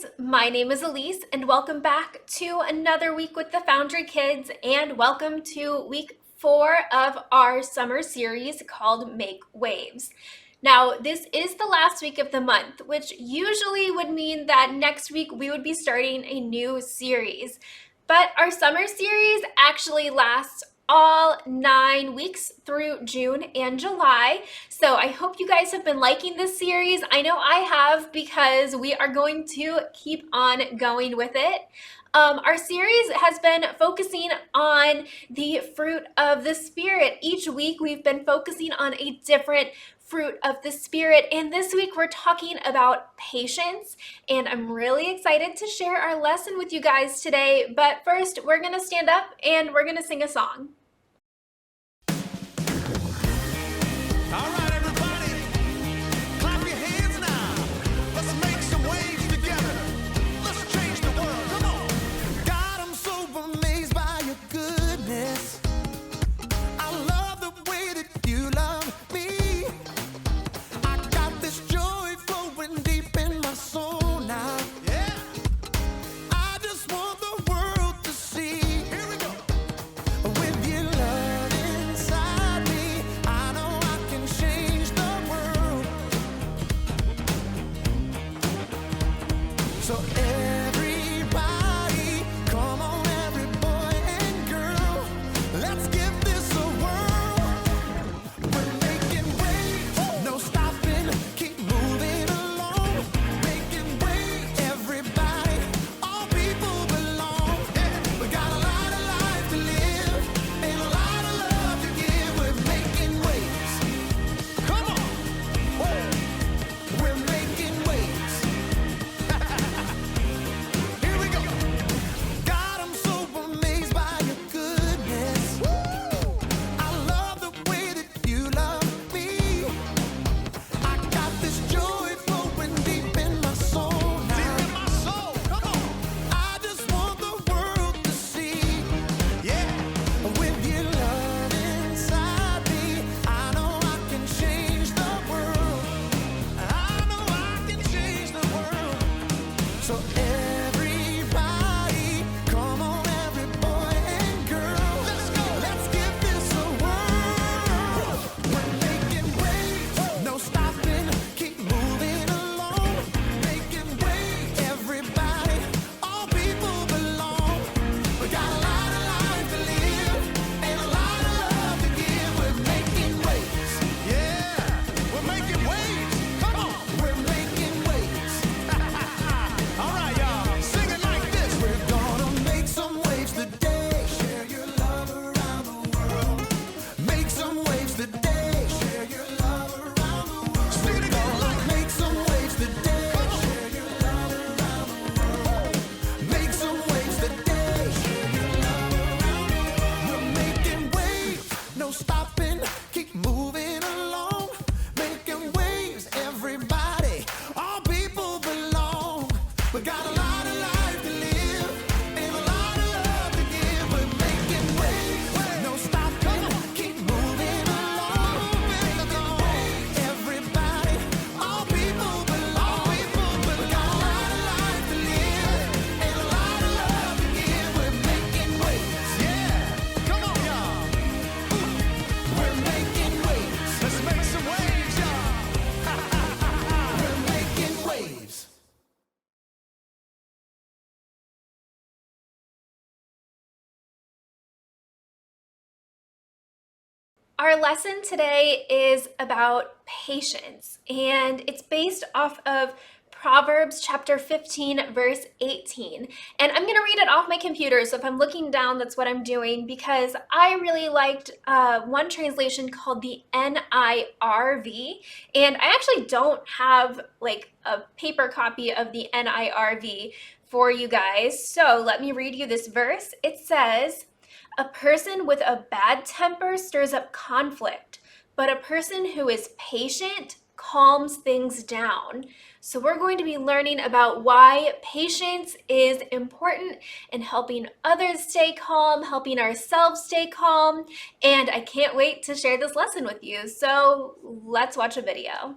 guys, my name is Elise and welcome back to another week with the Foundry Kids and welcome to week 4 of our summer series called Make Waves. Now, this is the last week of the month, which usually would mean that next week we would be starting a new series. But our summer series actually lasts all 9 weeks through June and July. So I hope you guys have been liking this series. I know I have because we are going to keep on going with it. Our series has been focusing on the fruit of the Spirit. Each week we've been focusing on a different fruit of the Spirit, and this week we're talking about patience, and I'm really excited to share our lesson with you guys today. But first, we're gonna stand up and we're gonna sing a song. All right, everybody, clap your hands now. Let's make some waves together. Let's change the world. Come on. God, I'm so amazed by your goodness. I love the way that you love me. I got this joy flowing deep in my soul now. Yeah. I just want the world to see. Here we go. With your love inside me, I know I can change the world. So everybody, come on, every boy and girl, let's give this a whirl. We're making waves, no stopping, keep moving along. Making waves, everybody, all people belong. We got a lot of life to live and a lot of love to give. We're making waves. Come on. Whoa. We're making waves. Here we go. God, I'm so amazed by your goodness. I love the way that you love me. I got this joy flowing deep in my soul now. Deep in my soul. Come on. I just want the world to see. Yeah. With your love inside me, I know I can change the world. I know I can change the world. So everybody, come on, every boy and girl, let's go. Let's give this a whirl. We're making waves, no stopping, keep moving along. Making waves, everybody, all people belong. We got a lot of life to live and a lot of love to give. We're making waves. Yeah, we're making waves. Come on, we're making waves. All right, y'all, sing it like this. We're gonna make some waves today. Share your love around the world. Make some waves today. Share your love around the world. Sing it again. Make some waves today. Share your love around the world. Make some waves today. Share your love around the world. We're making waves, no stopping, keep moving along. Making waves, everybody, all people belong. We got a lot of life to live and a lot of love to give. We're making waves, no stopping, keep moving along. Making waves, everybody, all people belong. We got a lot of life to live and a lot of love to give. We're making waves, yeah. Come on, y'all. We're making waves. Let's make some waves, y'all. We're making waves. Our lesson today is about patience, and it's based off of Proverbs chapter 15, verse 18. And I'm going to read it off my computer, so if I'm looking down, that's what I'm doing, because I really liked one translation called the NIRV, and I actually don't have like a paper copy of the NIRV for you guys, so let me read you this verse. It says, "A person with a bad temper stirs up conflict, but a person who is patient calms things down." So we're going to be learning about why patience is important in helping others stay calm, helping ourselves stay calm, and I can't wait to share this lesson with you. So let's watch a video.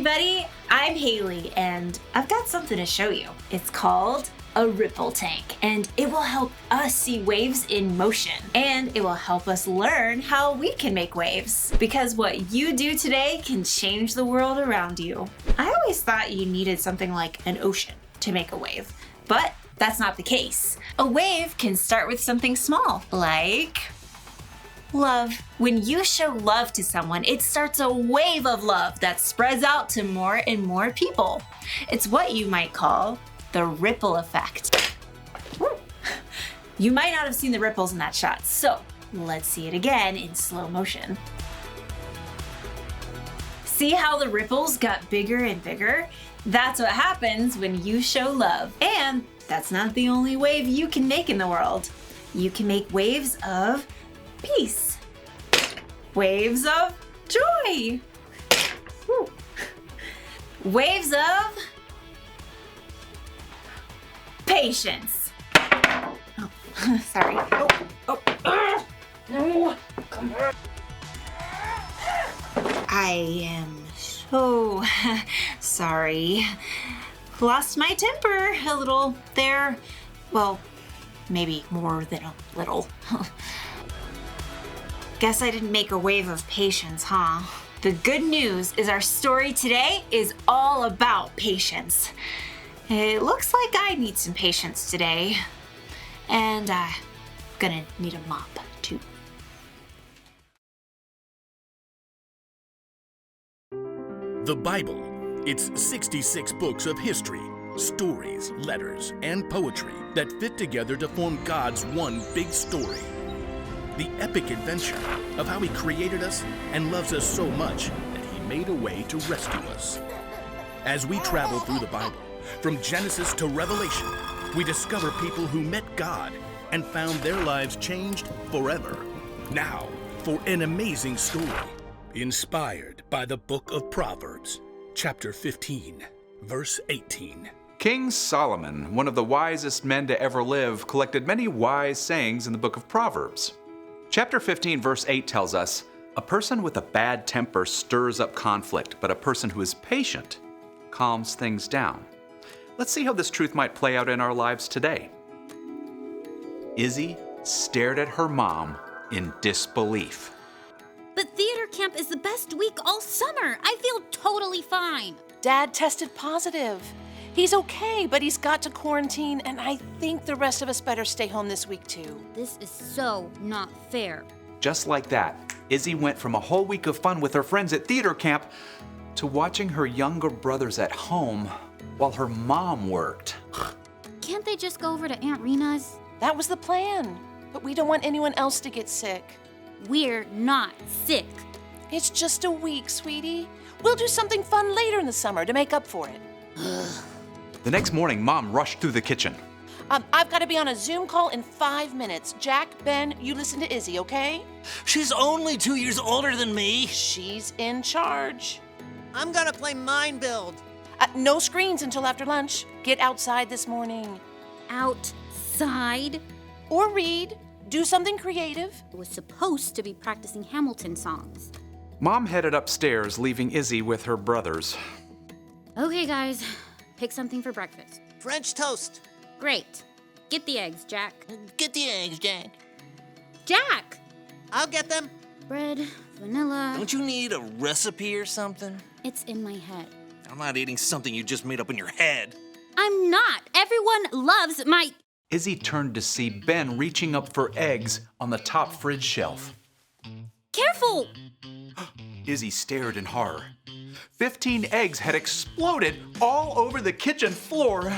everybody, I'm Haley and I've got something to show you. It's called a ripple tank and it will help us see waves in motion and it will help us learn how we can make waves because what you do today can change the world around you. I always thought you needed something like an ocean to make a wave, but that's not the case. A wave can start with something small like love. When you show love to someone, it starts a wave of love that spreads out to more and more people. It's what you might call the ripple effect. You might not have seen the ripples in that shot, so let's see it again in slow motion. See how the ripples got bigger and bigger? That's what happens when you show love. And that's not the only wave you can make in the world. You can make waves of peace, waves of joy, waves of patience. Oh, sorry. No, come on. I am so sorry. Lost my temper a little there. Well, maybe more than a little. Guess I didn't make a wave of patience, huh? The good news is our story today is all about patience. It looks like I need some patience today. And I'm gonna need a mop, too. The Bible. It's 66 books of history, stories, letters, and poetry that fit together to form God's one big story. The epic adventure of how He created us and loves us so much that He made a way to rescue us. As we travel through the Bible, from Genesis to Revelation, we discover people who met God and found their lives changed forever. Now, for an amazing story, inspired by the book of Proverbs, chapter 15, verse 18. King Solomon, one of the wisest men to ever live, collected many wise sayings in the book of Proverbs. Chapter 15, verse 8 tells us, "A person with a bad temper stirs up conflict, but a person who is patient calms things down." Let's see how this truth might play out in our lives today. Izzy stared at her mom in disbelief. But theater camp is the best week all summer. I feel totally fine. Dad tested positive. He's okay, but he's got to quarantine, and I think the rest of us better stay home this week too. This is so not fair. Just like that, Izzy went from a whole week of fun with her friends at theater camp to watching her younger brothers at home while her mom worked. Can't they just go over to Aunt Rena's? That was the plan, but we don't want anyone else to get sick. We're not sick. It's just a week, sweetie. We'll do something fun later in the summer to make up for it. The next morning, Mom rushed through the kitchen. I've got to be on a Zoom call in 5 minutes. Jack, Ben, you listen to Izzy, okay? She's only 2 years older than me. She's in charge. I'm gonna play Mind Build. No screens until after lunch. Get outside this morning. Outside? Or read. Do something creative. I was supposed to be practicing Hamilton songs. Mom headed upstairs, leaving Izzy with her brothers. Okay, guys. Pick something for breakfast. French toast. Great. Get the eggs, Jack. Get the eggs, Jack. Jack! I'll get them. Bread, vanilla. Don't you need a recipe or something? It's in my head. I'm not eating something you just made up in your head. I'm not. Everyone loves my... Izzy turned to see Ben reaching up for eggs on the top fridge shelf. Careful! Izzy stared in horror. 15 eggs had exploded all over the kitchen floor.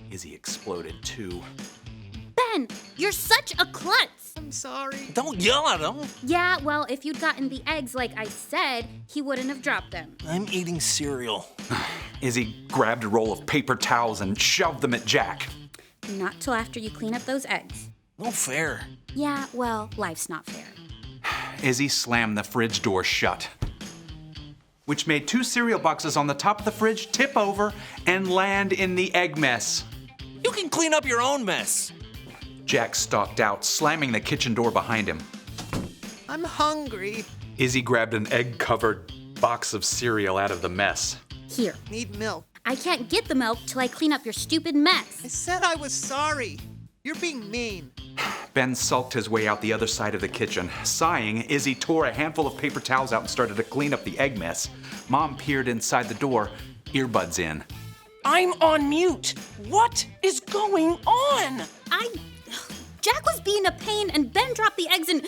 Izzy exploded too. Ben, you're such a klutz. I'm sorry. Don't yell at him. Yeah, well, if you'd gotten the eggs like I said, he wouldn't have dropped them. I'm eating cereal. Izzy grabbed a roll of paper towels and shoved them at Jack. Not till after you clean up those eggs. No fair. Yeah, well, life's not fair. Izzy slammed the fridge door shut, which made 2 cereal boxes on the top of the fridge tip over and land in the egg mess. You can clean up your own mess. Jack stalked out, slamming the kitchen door behind him. I'm hungry. Izzy grabbed an egg-covered box of cereal out of the mess. Here. Need milk. I can't get the milk till I clean up your stupid mess. I said I was sorry. You're being mean. Ben sulked his way out the other side of the kitchen. Sighing, Izzy tore a handful of paper towels out and started to clean up the egg mess. Mom peered inside the door, earbuds in. I'm on mute. What is going on? Jack was being a pain and Ben dropped the eggs and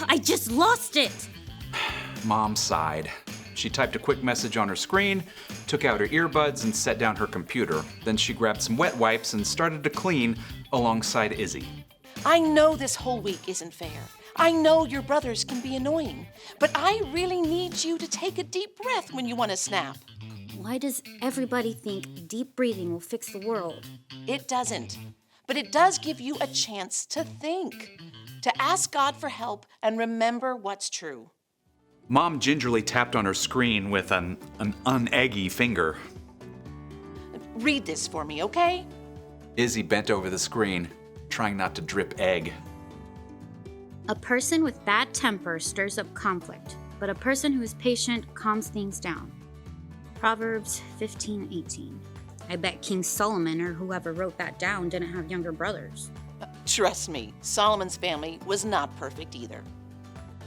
I just lost it. Mom sighed. She typed a quick message on her screen, took out her earbuds, and set down her computer. Then she grabbed some wet wipes and started to clean alongside Izzy. I know this whole week isn't fair. I know your brothers can be annoying, but I really need you to take a deep breath when you want to snap. Why does everybody think deep breathing will fix the world? It doesn't, but it does give you a chance to think, to ask God for help and remember what's true. Mom gingerly tapped on her screen with an uneggy finger. Read this for me, okay? Izzy bent over the screen, trying not to drip egg. A person with bad temper stirs up conflict, but a person who is patient calms things down. Proverbs 15:18. I bet King Solomon or whoever wrote that down didn't have younger brothers. Trust me, Solomon's family was not perfect either.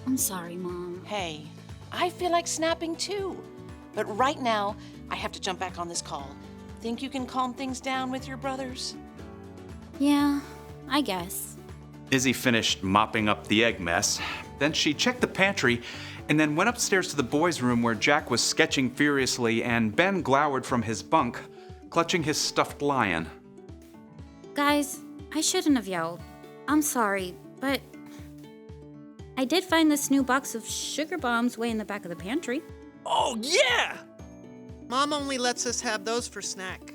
I'm sorry, Mom. Hey, I feel like snapping too. But right now, I have to jump back on this call. Think you can calm things down with your brothers? Yeah, I guess. Izzy finished mopping up the egg mess. Then she checked the pantry and then went upstairs to the boys' room where Jack was sketching furiously and Ben glowered from his bunk, clutching his stuffed lion. Guys, I shouldn't have yelled. I'm sorry, but I did find this new box of sugar bombs way in the back of the pantry. Oh, yeah! Mom only lets us have those for snack.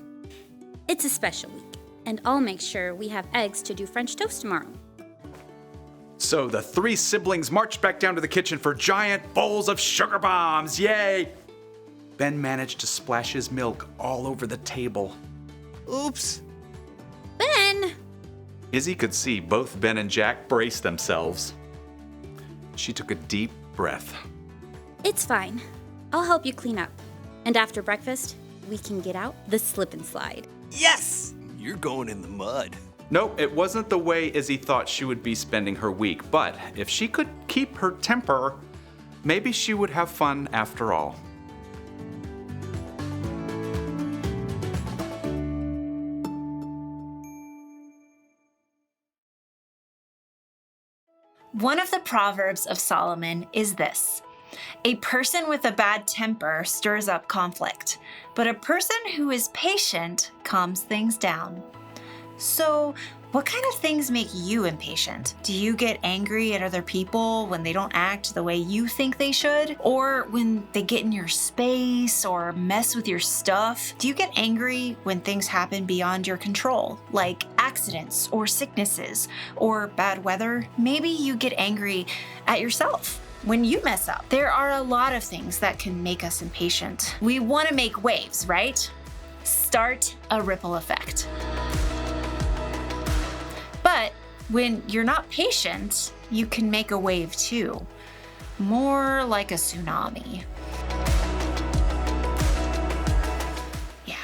It's a special week, and I'll make sure we have eggs to do French toast tomorrow. So the three siblings marched back down to the kitchen for giant bowls of sugar bombs. Yay! Ben managed to splash his milk all over the table. Oops. Ben! Izzy could see both Ben and Jack brace themselves. She took a deep breath. It's fine. I'll help you clean up. And after breakfast, we can get out the slip and slide. Yes! You're going in the mud. Nope, it wasn't the way Izzy thought she would be spending her week, but if she could keep her temper, maybe she would have fun after all. One of the Proverbs of Solomon is this: a person with a bad temper stirs up conflict, but a person who is patient calms things down. So, what kind of things make you impatient? Do you get angry at other people when they don't act the way you think they should? Or when they get in your space or mess with your stuff? Do you get angry when things happen beyond your control, like accidents or sicknesses or bad weather? Maybe you get angry at yourself when you mess up. There are a lot of things that can make us impatient. We want to make waves, right? Start a ripple effect. But when you're not patient, you can make a wave too. More like a tsunami. Yeah.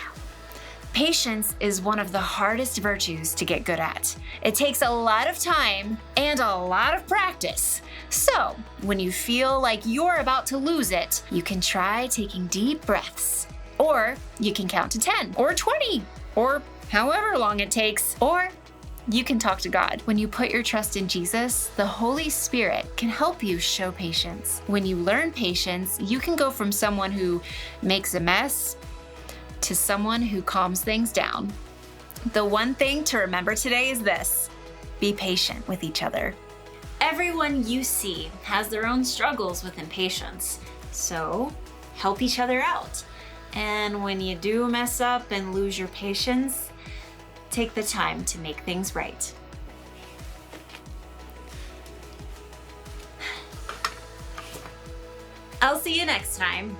Patience is one of the hardest virtues to get good at. It takes a lot of time and a lot of practice. So, when you feel like you're about to lose it, you can try taking deep breaths. Or you can count to 10 or 20 or however long it takes. Or you can talk to God. When you put your trust in Jesus, the Holy Spirit can help you show patience. When you learn patience, you can go from someone who makes a mess to someone who calms things down. The one thing to remember today is this: be patient with each other. Everyone you see has their own struggles with impatience, so help each other out. And when you do mess up and lose your patience, take the time to make things right. I'll see you next time.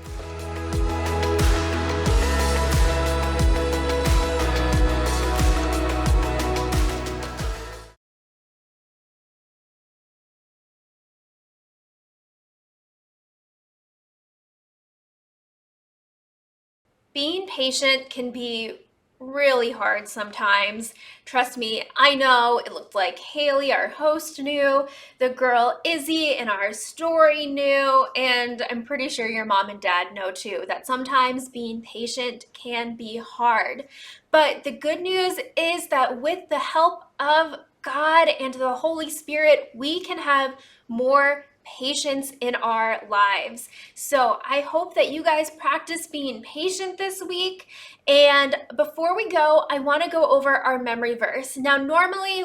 being patient can be really hard sometimes. Trust me, I know. It looked like Haley, our host, knew. The girl Izzy in our story knew. And I'm pretty sure your mom and dad know too, that sometimes being patient can be hard. But the good news is that with the help of God and the Holy Spirit, we can have more patience in our lives. So I hope that you guys practice being patient this week. And before we go, I want to go over our memory verse. Now, normally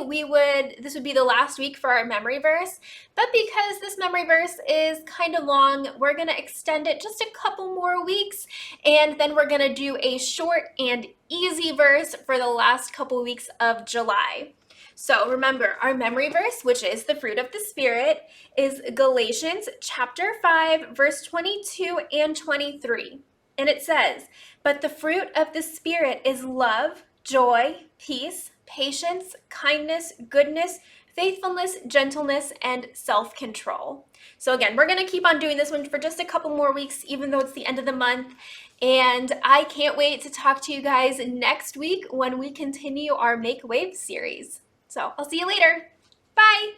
this would be the last week for our memory verse, but because this memory verse is kind of long, we're going to extend it just a couple more weeks, and then we're going to do a short and easy verse for the last couple weeks of July. So remember, our memory verse, which is the fruit of the Spirit, is Galatians chapter 5, verse 22 and 23. And it says, "But the fruit of the Spirit is love, joy, peace, patience, kindness, goodness, faithfulness, gentleness, and self-control." So again, we're going to keep on doing this one for just a couple more weeks, even though it's the end of the month. And I can't wait to talk to you guys next week when we continue our Make Waves series. So I'll see you later. Bye.